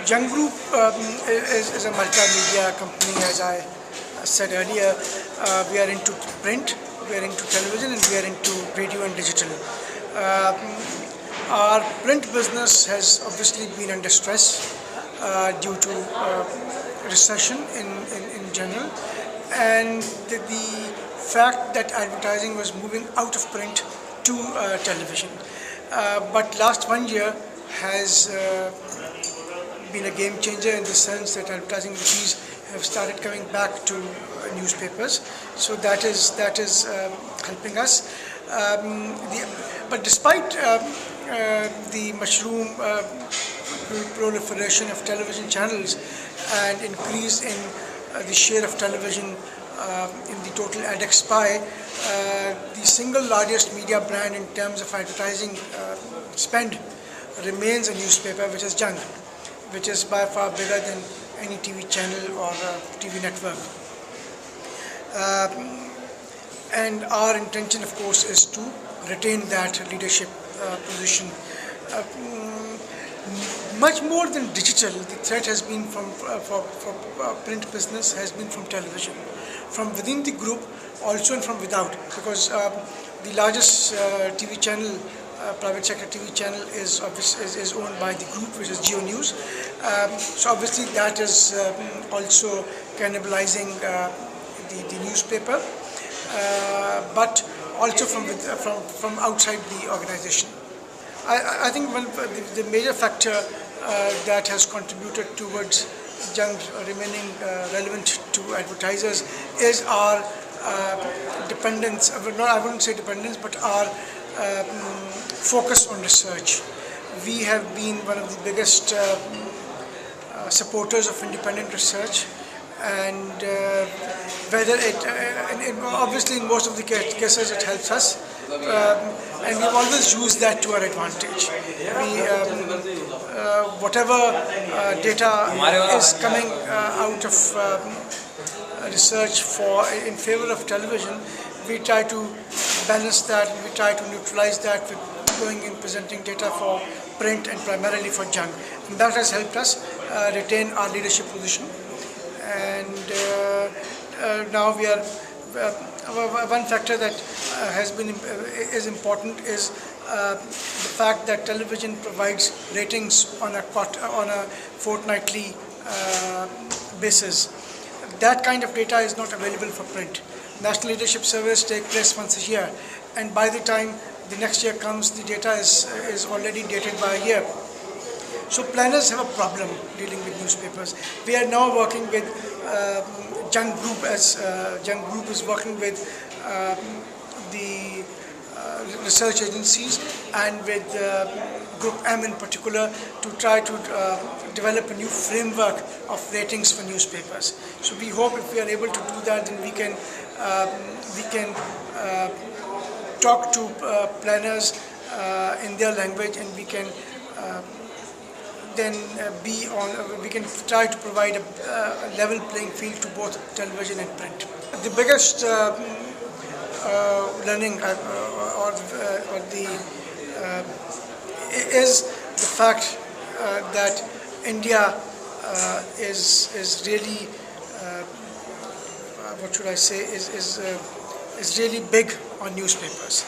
Jung Group is a multimedia company, as I said earlier. We are into print, we are into television, and we are into radio and digital. Um, our print business has obviously been under stress due to recession in general, and the fact that advertising was moving out of print to television. But last 1 year has been a game changer in the sense that advertising rupees have started coming back to newspapers. So that is helping us. But despite the mushroom proliferation of television channels and increase in the share of television in the total ADEX pie, the single largest media brand in terms of advertising spend remains a newspaper, which is Jung, which is by far bigger than any TV channel or TV network. And our intention, of course, is to retain that leadership position. Much more than digital, the threat has been for print business has been from television, from within the group also and from without, because the largest TV channel, private sector TV channel, is owned by the group, which is Geo News. So obviously that is also cannibalizing the newspaper, but also from outside the organization. I think the major factor that has contributed towards Jung remaining relevant to advertisers is our dependence, I wouldn't say dependence, but our focus on research. We have been one of the biggest supporters of independent research, and whether obviously in most of the cases it helps us, and we've always used that to our advantage. Whatever data is coming out of research in favor of television, we try to balance that, we try to neutralize that with going and presenting data for print and primarily for Jung. And that has helped us retain our leadership position. And now we are, one factor that is important is the fact that television provides ratings on a fortnightly basis. That kind of data is not available for print. National leadership surveys take place once a year, and by the time the next year comes, the data is already dated by a year. So planners have a problem dealing with newspapers. We are now working with Jung Group, as Jung Group is working with the research agencies and with Group M in particular to try to develop a new framework of ratings for newspapers. So we hope if we are able to do that, then we can talk to planners in their language, and we can then we can try to provide a level playing field to both television and print. The biggest learning is the fact that India is really what should I say is really big on newspapers.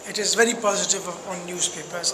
It is very positive on newspapers.